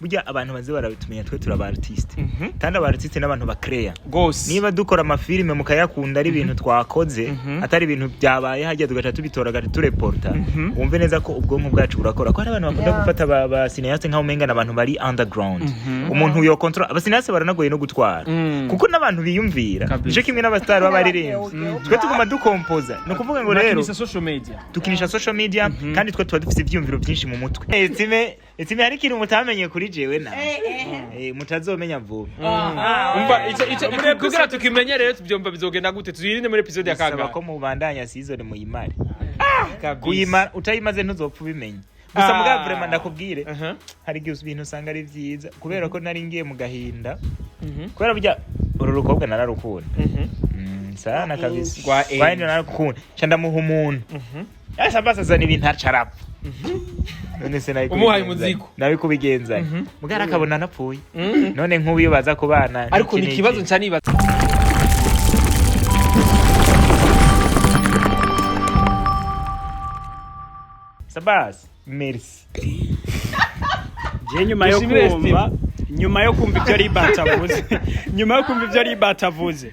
burya abantu baze barabitumenya twe turaba artiste kandi aba artiste n'abantu bakreya gose niba dukora amafilme mukayakunda ari ibintu twakoze atari ibintu byabaye hajya tugaca tubitora gati tureporta wumve neza ko ubwonko bwacu burakora ko hari abantu bakunda gufata ba cineaste nkaho menga n'abantu bari underground umuntu yo control aba cineaste baranagoye no gutwara kuko n'abantu biyumvira je kimwe n'abastar b'abaririmbyi twe tuguma dukompoza no kuvuga ngo rero tukinisha social media kandi twe tuba dufite ivyumviro byinshi mu mutwe etime hari kintu mutamenye kuri jewe na mutazomenya vuba umva ico kugira tukimenye rero tubyomba bizogenda gute tuzirinde muri episode ya kaga saba ko mubandanya season muyimare kuyima utayimaze ntuzopfa bimenye gusa muga vraiment ndakubwire hari gihe ibintu usanga ari vyiza kubera ko nari ngiye mu gahinda kubera burya uru rukobwa nararukunda sana kabisa kwa ino narakunda chandamuha umuntu asa basazana ibintu acarapfa none se nayi umuhaye muziko nabi kubigenza mugara akabona napfuye none nk'ubiyo baza kubana ariko ni kibazo ncanibaza Sabas merci je nyuma yo kumva ibyo Libert avuze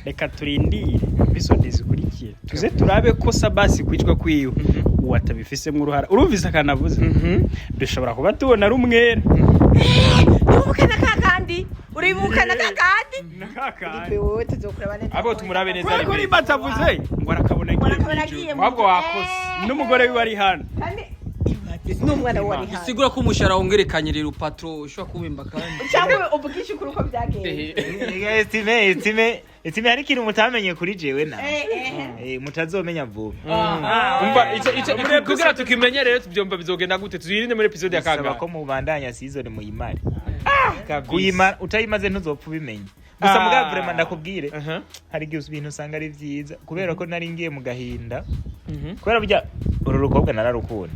reka turindire episode zikurikira tuze turabe ko Sabas kwicwa kwiyo uwatabifisemo uruhara urumvise akanavuze dushobora kuba tubona ari umwera ubukana kakandi uribukana kakandi wowe tuzokuraba neza abo tumurabe neza ko Libert avuze ngo arakabona ahubwo wakoze n'umugore wiwe ari hano n'umwana wari hano bisigura ko umushara wongerekanye rero patro ushobora kubimba kandi cyangwa uvugisha ukuri uko byagenze etime hari kintu mutamenye kuri jewe na mutazomenya vuba umva ico kugira tukimenye rero tubyomba bizogenda gute tuzirinde muri episode ya kaga saba ko mubandanya season muyimare kuyima utayimaze ntuzopfa bimenye gusa muga vraiment ndakubwire hari gihe ibintu usanga ari vyiza kubera ko nari ngiye mu gahinda kubera burya uru rukobwa nararukunda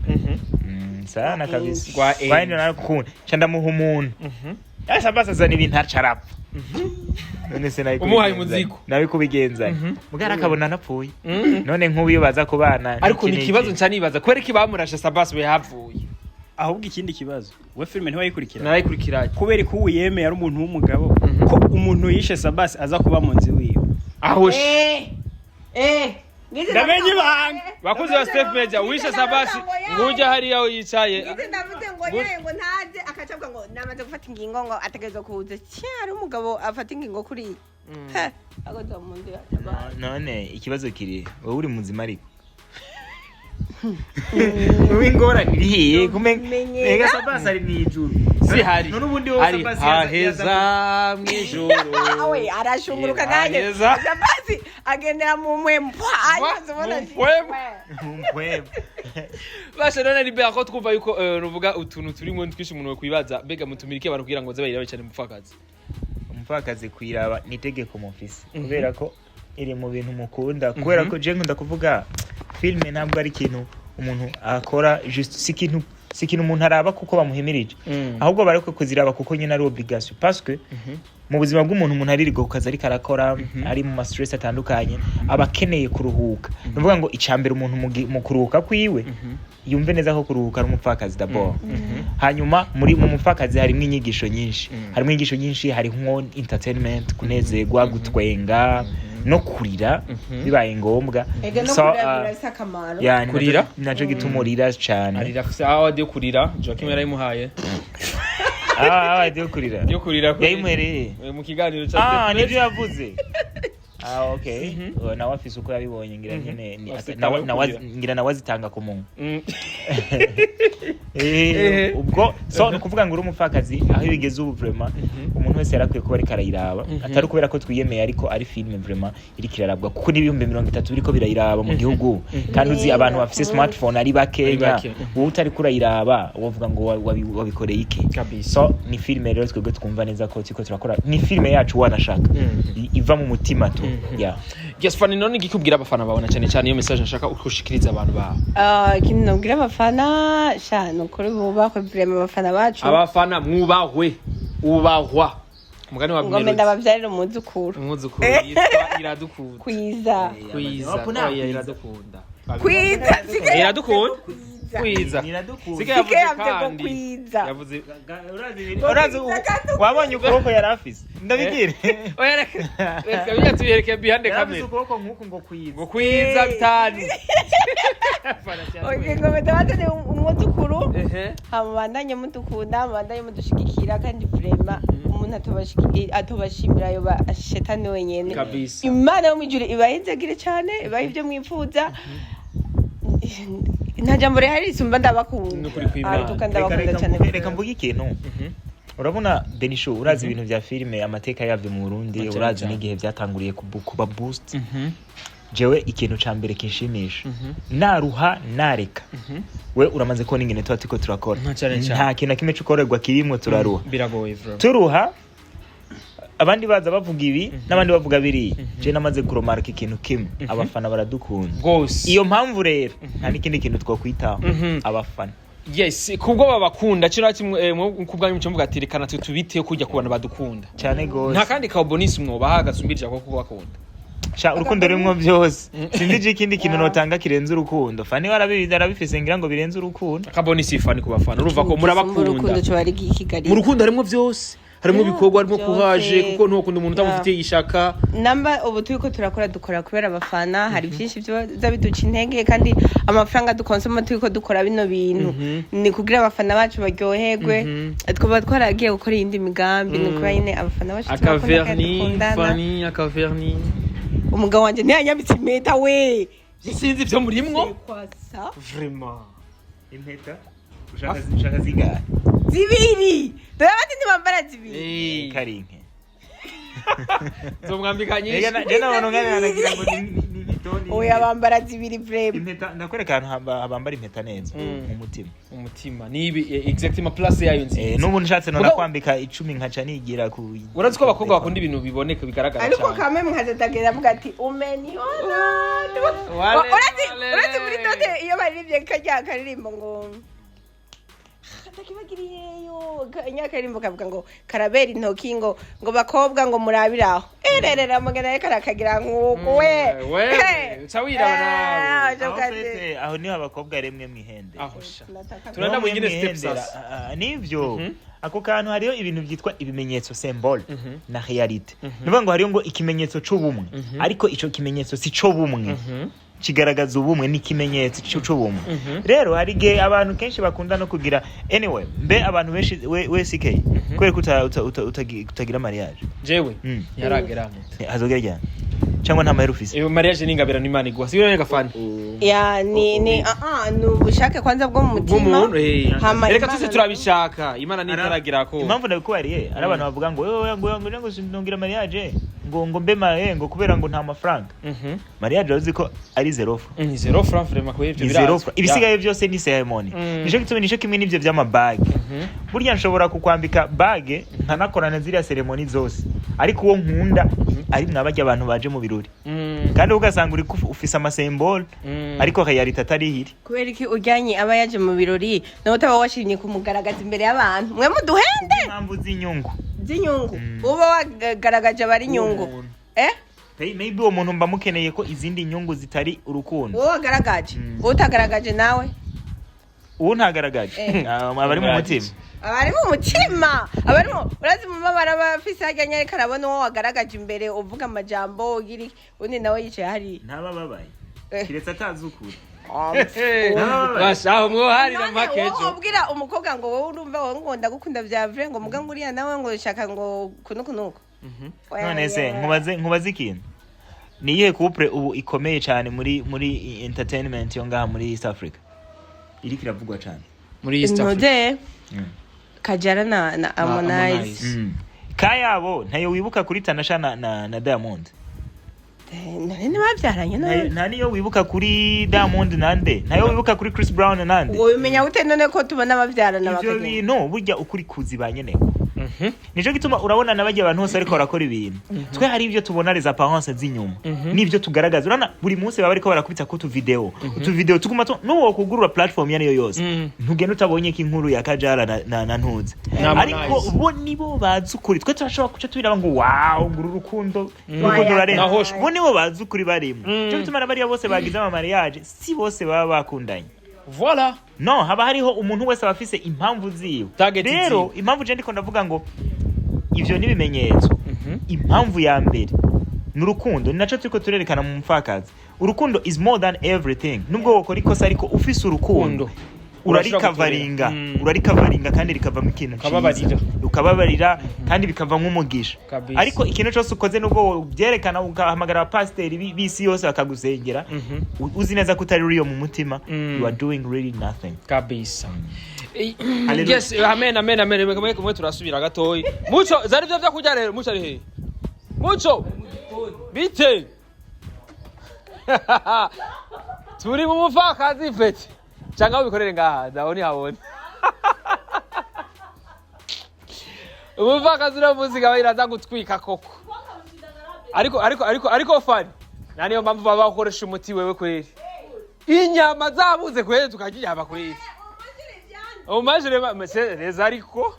sana kabisa kwa ino narakunda chandamuha umuntu asa basazana ibintu acarapfa none se nayi umuhaye muziko nabi kubigenza mugara akabona napfuye none nk'ubiyo baza kubana ariko ni kibazo ncanibaza kubera ki bamurasha Sabas we havuye ahubwo ikindi kibazo we filme ntiwayikurikira narayikurikira kubera ko uyeme yari umuntu w'umugabo ko umuntu yishe Sabas aza kuba mu nzi wiwe aho ndamenye ibanga bakuze ya Step Media wishe Sabas ngujya hari yaho yicaye ndavuze ngo ngo ntaje akacabwa ngo namaze gufata ingingo ngo ategerezwa kuza cyari umugabo afata ingingo kuri agoza mu ndi none ikibazo kiri wowe uri muzima ariko Uwingora niriye kumenga Sabas ari mwijuru si hari nubundi wo Sabas heza mwijuru awe arashunguruka ganye Sabas agendera mu mwempo ayazobona basha none Libert ko twumva yuko ruvuga utuntu turimo twishi umuntu kwibaza bega mutumirike abantu kugira ngo zabayira cyane umupfakazi kwiraba nitegeko mu Ufise kubera ko iri mu bintu mukunda kubera ko je nkunda kuvuga filme ntabwo ari ikintu umuntu akora just sikintu umuntu araba kuko bamuhimirije ahubwo bareko kuziraba kuko nyine ari obligation parce que mu buzima bw'umuntu umuntu aririgo kukaza ariko arakora ari mu stress atandukanye abakeneye kuruhuka nuvuga ngo icambere umuntu mu kuruhuka kwiwe yumve neza ko kuruhuka ari umupfakazi d'abord hanyuma muri mu mupfakazi harimo inyigisho nyinshi hari nko entertainment kunezerwa gutwenga no kurira bibaye ngombwa so kurira naco gitumurira cyane arira fisa awade kurira Joaquim yarayimuhaye awade kurira yayimuhereye mu kiganiro cya nibyo yavuze okay nawe afise uko yabibonye ngira nyene ngira nawazitanga ku mungu ubwo so no kuvuga ngo uri umupfakazi aho bigeze ubu vraiment umuntu wese yarakwiye kuba ari karayiraba atari kubera ko twiyemeye ariko ari filme vraiment iri kirarabwa kuko n'ibihumbi 30 biriko birayiraba mu gihugu kandi uzi abantu bafise smartphone ari bakenya wowe utari kurayiraba wovuga ngo wabikoreye iki so ni filme rero twebwe twumva neza ko tiko turakora ni filme yacu wanashaka iva mu mutima tu yes Fanny none ngikubwira abafana babona cyane iyo message nshaka ukushikiriza abantu bawe ikintu nabwira abafana shano kuri bubakwe vraiment abafana bacu abafana ubahwa umugani wa ngombe ndabavyarira umuzukuru yitwa iradukunda kwiza iradukunda kwiza iradukunda kwiza Niradukunda. sike Sike yavuze yavuze ngo kandi kwiza. yavuze urazi wabonye ukuboko yari afise ndabigire oya reka bijya tuyerekeye behind the yaravuze camera ukuboko nk'uku ngo kwiza ngo kwiza bitanu Okay, ngo batabatane umutukuru ehe hamubandanye mudukunda mubandanye mudushigikira kandi vrema umuntu atobashimira ayo bashetani wenyene kabisa imana yo mwijuru ibayinzagire cyane ibaye ibyo mwifuza nta jambo rihari risumba ndabakunda Nukuri kw'Imana. ndabakunda cyane reka mvuge ikintu urabona Benisho urazi ibintu vya filime amateka yavyo mu Burundi Cyane urazi cyane. n'igihe byatanguriye kuba boost jewe ikintu ca mbere kinshimisha naruha nareka we uramaze kubona ingene tuba turiko turakora Nta cyane cyane. nta kintu na kimwe c'ukorerwa kirimwo turaruha biragoye bro turuha abandi baza bavuga ibi n'abandi bavuga biri je namaze kuromarka ikintu kimwe abafana baradukunda gose iyo mpamvu rero nta n'ikindi kintu twokwitaho abafana yes kubwo babakunda cyo nakimwe kubwanyu mucyo mvuga ati rekana tutubiteyo kujya ku bantu badukunda cyane gose nta kandi ka bonus mwobaha gasumbirije ko kubakunda sha urukundo rimwe byose sinzi ikindi kintu notanga kirenze urukundo fani warabibiza arabifise ngira ngo birenze urukundo ka bonus ifani ku bafana urumva ko murabakunda urukundo cyo bari Kigali mu rukundo harimo byose harimo ibikorwa harimo byose. kuhaje kuko ntukunda umuntu utamufitiye ishaka namba ubu turiko dukora kubera abafana hari byinshi byo biduca intege kandi amafaranga dukonsoma turiko dukora bino bintu ni kugira abafana bacu baryoherwe twaba twaragiye gukora iyindi migambi ni kuba nyine abafana bacu akaverni fani akaverni umugabo wanje ntiyanyambitse impeta we sinzi ibyo murimwo kwasa vraiment impeta ushaka zigara zibiri dore abandi ntibambara zibiri karinke zomwambika nyinshi je nabona ngana nagira ngo ni hitoni oya bambara zibiri vrema impeta ndakwereka ahantu bambara impeta neza mu mutima umutima nibi exactement place yayo nzi n'ubu nshatse nona kwambika 10 nkaca nigira ku urazi ko abakobwa bakunda ibintu biboneka bigaragara cyane ariko kame mukazatagira muga ati umeniona urazi muri dote iyo baririmbye kajya karirimbo ngo takibagiriyeyo nyakarimbo kavuga ngo karabera intoki ngo bakobwa ngo murabiraho ererera mugana reka rakagira nk'uko we cawira aho niho abakobwa remwe mwihende aho sha turanda mwingine steps nivyo ako kantu hariyo ibintu byitwa ibimenyetso symbol na reality nivuga ngo hariyo ngo ikimenyetso c'ubumwe ariko ico kimenyetso si co bumwe kigaragaza ubumwe n'ikimenyetso c'ubumwe rero hari gihe abantu kenshi bakunda no kugira anyway mbe abantu benshi CK kwere utagira mariage jewe yaragera hazogera cyane cyangwa nta mahera ufise mariage n'ingabira n'Imana igwa sibyo reka fani ya ni ubushake kwanza bwo mu mutima reka twese turabishaka Imana nitaragira ko impamvu nabikubariye ari abantu bavuga ngo wewe ngo sinongira mariage ngo mbe maye ngo kubera ngo nta mafaranga mariage uzi ko ari 0 francs ni 0 francs vraiment ko ivyo biraza ibisigaye byose ni ceremony nico kimwe n'ivyo by'amabag burya nshobora kukwambika bag nkanakorana ziriya ceremony zose ariko uwo nkunda ari mwabajya abantu baje mu birori kandi ugasanga uri ufise amasembol ariko reality atari hiri kubera iki ujyanye aba yaje mu birori no utaba washimye kumugaragaza imbere y'abantu mwe muduhende impamvu z'inyungu uba wagaragaje abari inyungu maybe uwo muntu mba mukeneye ko izindi nyungu zitari urukundo wowe wagaragaje utagaragaje nawe uwo ntagaragaje abari mu mutima abari mu mutima abarimo urazi mu mabara bafise hajyanye ariko arabona uwo wagaragaje imbere uvuga amajambo ugiri undi nawe yicaye hari ntabababaye kiretse atazi ukuri bashaho mwo hari na makejo ubwira umukobwa ngo wowe urumva wowe ngo ndagukunda bya vrai ngo muga nguriya nawe ngo shaka ngo kunuko none se nkubaze ikintu ni iyihe couple ubu ikomeye cyane muri entertainment yo ngaha muri East Africa iri kiravugwa cyane muri East Africa Kajara na Harmonize kayabo ntayo wibuka kuri Tanasha na Diamond nani babyaranye nta niyo wibuka kuri Diamond nande ntayo wibuka kuri Chris Brown nande wowe umenya gute none ko tubona babyarana bakagenda ibyo bintu burya ukuri kuzibanye neko nico gituma urabona nabajya abantu hose ariko barakora ibintu twe hari ibyo tubona les apparences z'inyuma nivyo tugaragaza urana buri munsi baba ariko barakubita ko tu video tuguma nuwo kugurura platform yaniyo yose ntugenda utabonye ko inkuru ya Kajara na Ntuze ariko bo nibo bazi ukuri twe turashobora kuca tubira ngo wow nguru rukundo rurarena bo nibo bazi ukuri barimo cyo gituma bari bose bagize ama mariage si bose baba bakundanye voilà no haba hariho umuntu wese abafise impamvu ziwe Target rero ziwe. impamvu je ndiko ndavuga ngo ivyo ni bimenyetso impamvu ya mbere n'urukundo ni naco turiko turerekana mu mupfakazi urukundo is more than everything nubwo wokora ikosa ariko ufise urukundo urarikavaringa kandi rikavamo ikintu ukababarira kandi bikavamo umugisha ariko ikintu cyose ukoze nubwo byerekana ugahamagara abapasiteri bisi yose bakagusengera uzi neza ko utari uriyo mu mutima you are doing really nothing kabisa. Yes, amen kumwe turasubira gatoyi muco zari byo byo kujya rero muco ari he muco bite turi mu mupfakazi peti cyangwa ubikorere ngaha ndabona habone umupfakazi no muzika bayiraza gutwika koko ariko fani naniyo mpamvu baba bakoresha umuti wewe kweri inyama zabuze kweri tukajyaba kweri umajire reza ariko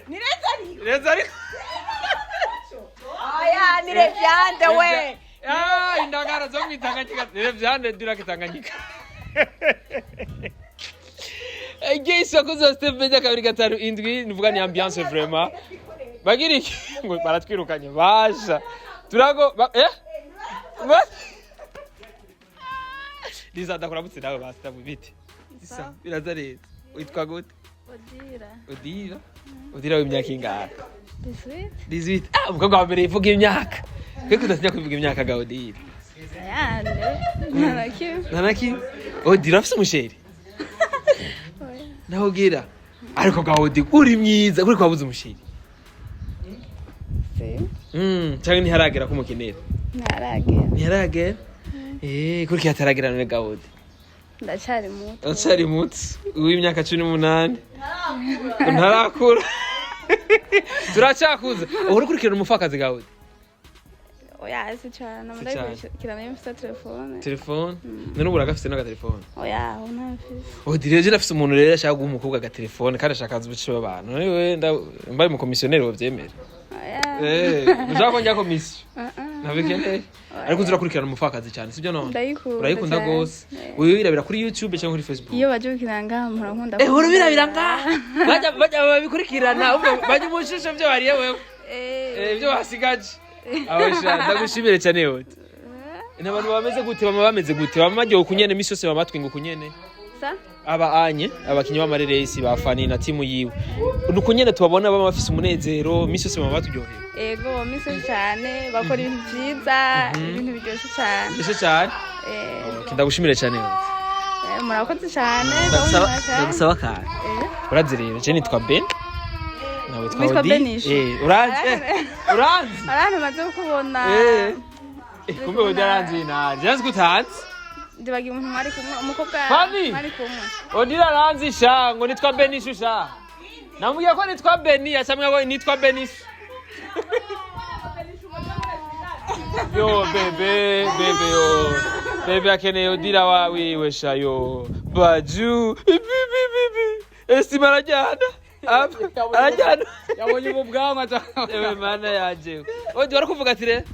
ni reza reza ariko aya ni revyande we indagara zo mwitanganyika revyande dira kitanganyika Geyso kuzo step meja kabiri gatanu indwi nuvuga ni ambiance vraiment bagiri ngo baratwirukanye basha turago Liza ndakuramutse nawe basta mu biti isa birazareza witwa gute Odira w'imyaka ingana 18 umukobwa wa mbere ivuga imyaka kweko udasinya kuvuga imyaka ga Odira Nanaki Odira afise umusheri naho gira ariko ga Odira uri mwiza kuri kwabuze umusheri cyangwa ntiharagera ko mukenera ntiharagera kuri kihataragira none ga Odira ndacari muto uw'imyaka 18 ntarakura turacyakuza uri kurikira umupfakazi gawe oya ese cyane ndakurikira nayo mfite telefone none ubura gafite no telefone oya unafise Odira je nafise umuntu rero ashaka guha umukobwa ga telefone kandi ashaka azubice abantu none we mbaye mu komisioneri wavyemera ushaka njya komisiyo nabikene ariko uzurakurikirana umupfakazi cyane sibyo none urayikunda gose wewe birabira kuri YouTube cyangwa kuri Facebook iyo baje gukiranga mpora nkunda uri birabiranga bajya babikurikirana ubwo bajya umushisho byo bariye wewe byo wasigaje abasha ndagushimire cyane yote n'abantu bameze gute bamagiye kunyene misi yose bamatwinga kunyene aba anye abakinyi b'amareresi ba Fanny na timu yiwe nukunyene tubabona baba bafise umunezero misi yose baba turyoheye ego misi cyane bakora ibintu byiza ibintu biryoshye cyane kindagushimire cyane murakoze cyane ndagusaba kandi urazi rero je nitwa Ben nawe twa Odi uranze arana maze kubona kumbe udaranze na janze gutanze ndibagiye umuntu mwari kumwe umukobwa mwari kumwe Odira aranzisha ngo nitwa Benishusha namubwiye ko nitwa Beni asamwe ngo nitwa Benishu yo bebe akeneye Odira wawiwe shayo baju estima arajyana yabonye mu bwanwa ewe mana yaje Odi warakuvuga ati re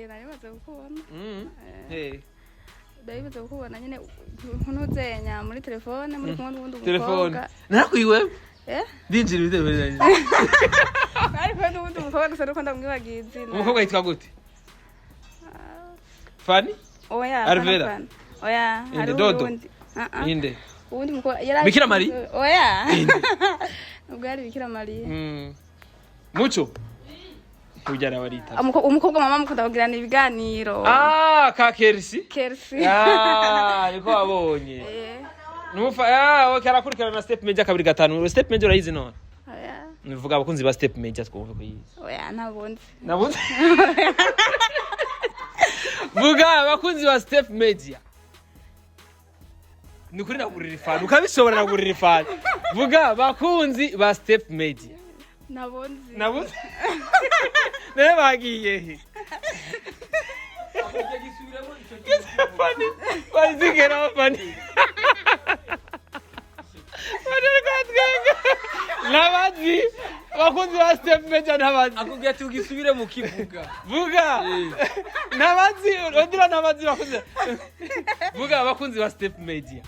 nari maze gukubona ndabibuze gukubona nyine nkunuzenya muri telefone muri kumwe n'ubundi umukobwa narakwiwe ndinjira ibitero ariko n'ubundi umukobwa gusa nuko ndamwibagiye izina umukobwa yitwa gute Fanny oya Arvera oya hari undi inde ubundi mukobwa yari Bikira Maria oya ubwo yari Bikira Maria muco ujyana warita umukobwa mama mukunda kugirana ibiganiro ka Kersi niko wabonye nufa okay arakurikirana na step media kabiri gatanu step media urayizi none nivuga abakunzi ba step media twumve ko yizi oya nabonze vuga abakunzi ba step media nukuri nagurira ifani ukabishobora nagurira ifani vuga abakunzi ba step media nabonze nere bagiye he Fanny wazigera Fanny nabazi abakunzi ba step media nabazi akubwiye ati ugisubire mu kivuga vuga nabazi Odira nabazi bakunzi vuga abakunzi ba step media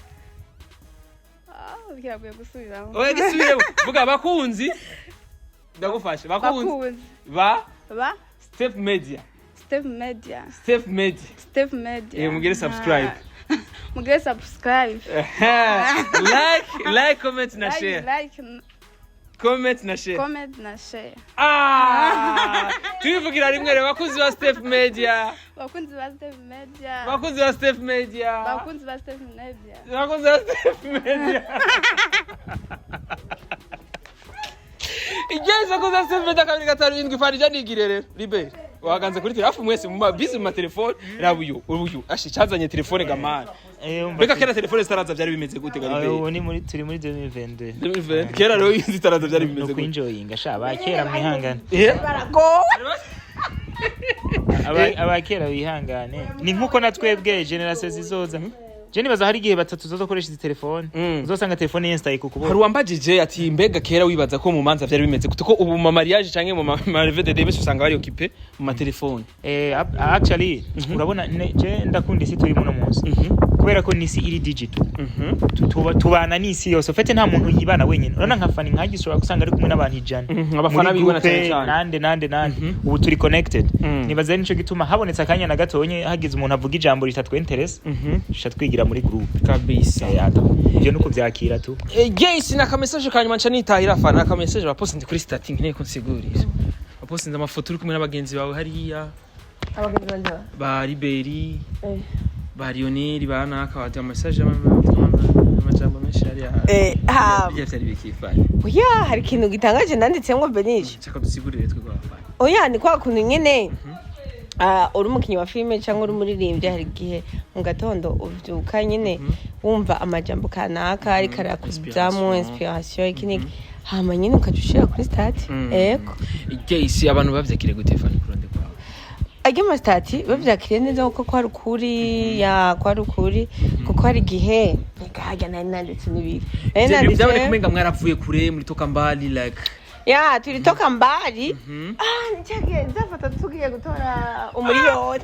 kiraguye gusubiramo. Oya gisubiremo. Vuga abakunzi. Ndagufasha. Bakunzi. Ba Step Media. Step Media. Step Media. Step Media. Mugire subscribe. Mugire subscribe. Like, comment na share. Like. Comment na share. Comment na share. Tubivugira rimwe rero bakunzi ba Step Media. Bakunzi ba Step Media. Bakunzi ba Step Media. Bakunzi ba Step Media. Bakunzi ba Step Media. Igeze kuza Step Media kabiri gatanu indwi fani janigire rero. Libert. Waganze kuri telefone mwese mu busy mu telefone rabuyo ubuyo ashi cyazanye telefone gamana. Beka kera telefone zitaraza byari bimeze gute ga Libert? Ubu ni muri turi muri 2022. 2020 kera rero zitaraza byari bimeze gute? Enjoying sha bakera mwihangane. Baragowe. Abakera bihangane. Ni nkuko natwebwe generation zizoza. Jeni baza hari gihe batatu zokoresha izi telefone. Uzosanga telefone y'instaye kukubo. Hari wambajije ati mbega kera wibaza ko mu manza byari bimeze gute ko ubu mu mariage canke mu marevede de bese usanga bari occupé mu telefone. Actually urabona je ndakunda isi turi muno munsi. Kubera ko nisi iri digital. Tubana nisi yose. Fete nta muntu yibana wenyine. Urana nka fani nkagishobora gusanga ari kumwe n'abantu ijana. Abafana bibona cyane. Nande. Ubu turi connected. Nibaza nico gituma habonetse akanya na gatonye hagize umuntu avuga ijambo ritatwe interest. Shatwigira muri group kabisa ibyo nuko byakira tu yes na ka message kanyuma nca nitahira fana ka message bapost ndi kuri stating nteko nsigurira bapost ndamafoto uri kumwe n'abagenzi bawe hariya Abagenzi banje ba Libert ba Lionel bana akabati message amajambo menshi hariya byari bikifanye oya hari ikintu gitangaje nanditse ngo Benisha nshaka dusigurire twe kwa fana oya ni kwa kuntu nyene uri umukinyi wa filime cyangwa uri muririmbye hari gihe mu gatondo uvyuka nyine wumva amajambo kanaka ari karakuzamo inspiration ikiniki hama nyine ukajushira kuri stat eko igeyisi abantu bavyakire gute fani kuronde kwawe ajya mu stat bavyakire neza kuko kwari ukuri kwari ukuri kuko hari gihe ngajya nanditse n'ibiri byabone kumenga mwaravuye kure muri toka mbali like tulitoka mbali nichake nzafata tugiye gutora umuriyoni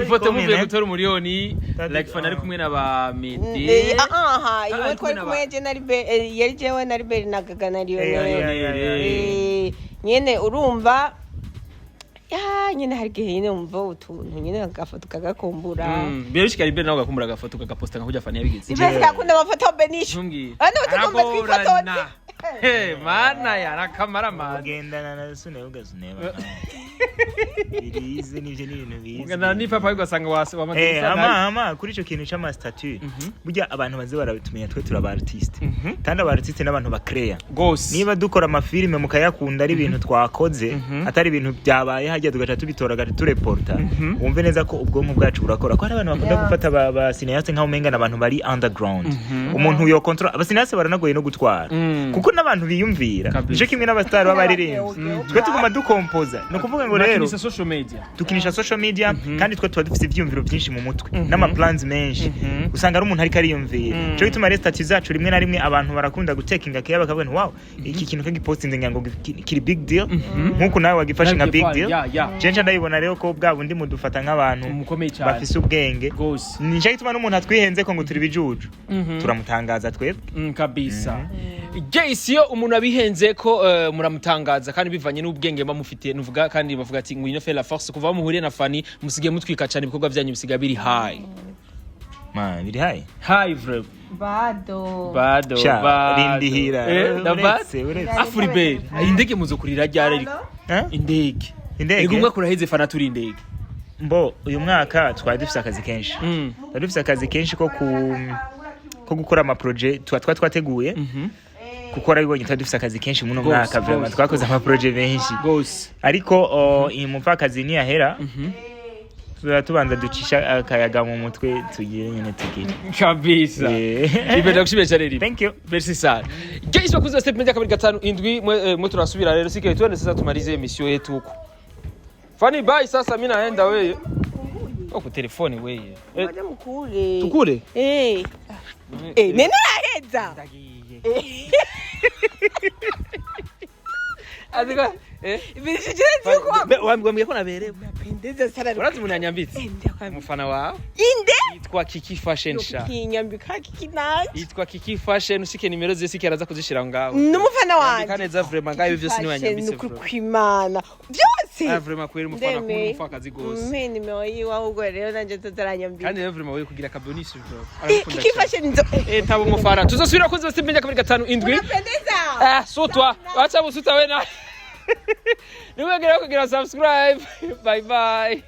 ifoto muvuye gutora umuriyoni like fana ari kumwe n'aba Medi iwe twari kumwe je na Libert yari jewe na Libert na Gaga na Lionel nyene urumva nyene hari gihe nyene umva utuntu nyene agafoto kagakumbura birishika Libert nawe gakumbura agafoto kagaposta nkujya fana yabigize Libert akunda amafoto Benisha tugomba twifotoza mana ya nakamara mana gendana na sune ugazuneba birize nivyo n'ibintu bize ugana ni papa ugasanga wamaze ama kuri ico kintu cy'ama statut burya abantu baze baratumenya twe turaba artiste kandi aba artiste n'abantu bakreya niba dukora amafilme mukayakunda ari ibintu twakoze atari ibintu byabaye hajya tugaca tubitora gati tureporta wumve neza ko ubwonko bwacu burakora ko hari abantu bakunda gufata ba cineaste nkaho menga n'abantu bari underground umuntu yo control aba cineaste baranagoye no gutwara kuko n'abantu biyumvira nico kimwe n'abastar b'abaririmbyi twe tuguma dukompoza no kuvuga ngo rero tukinisha social media kandi twe tuba dufite ivyumviro byinshi mu mutwe n'ama plans menshi usanga ari umuntu ari kariyumvira cyo bituma rero statut zacu rimwe na rimwe abantu barakunda gutekinga kaya bakavuga wow iki kintu kagipostinze ngo kiri big deal nkuko nawe wagifashe nka big deal jenje ndayibona rero ko bwa bundi mudufata nk'abantu bafise ubwenge nico gituma n'umuntu atwihenze ko ngo turi bijuju turamutangaza twebwe kabisa Jayce umuntu abihenze ko muramutangaza kandi bivanye n'ubwenge bamufite nuvuga kandi bavuga ati ngwino fait la force kuva muhuriye na Fanny musige mutwika cyane ibikorwa byanyu bisiga biri high biri high vreb bado rindihira Libert indege muzokurira ryari ariko indege igumwe kuraheze Fanny turi indege mbo uyu mwaka twari dufite akazi kenshi twari dufite akazi kenshi ko gukora ama project twateguye gukora bibonye dufite akazi kenshi muno mwaka vraiment twakoze ama project menshi ariko umupfakazi ni yahera tubanza ducisha akayaga mu mutwe tugiye nyine tugiye kabisa ibenda kushimira cyane rero thank you merci sana Jayce bakuze Step Media kabiri gatanu indwi mwe turasubira rero sike tuende sasa tumalize emission yetu huko Fanny bye sasa mimi naenda wewe ku telefone wewe tukure nene naheza Adika Ibishije yuko wambwiye ko naberewe pendeza sana. urazi umuntu yanyambitse umufana wawe Inde yitwa Kiki Fashion sha kinyambika kikinaje. yitwa Kiki Fashion usike nimero zese kiraza kuzishira ngaho N'umufana wanje. kaneza vraiment ngaho byose ni wanyambitse Nuko kwimana. Byose. vraiment kwera umufana ku mufakazi gose Mimi nimero yiwe ahubwo rero nanje tuzaranyambika. kandi vraiment we kugira ka bonus bro Kiki fashion nzo. tabo umufana tuzosubira kuza simenya kabiri gatanu indwi Unapendeza. sutwa acha busuta we na niwegera kugira subscribe bye bye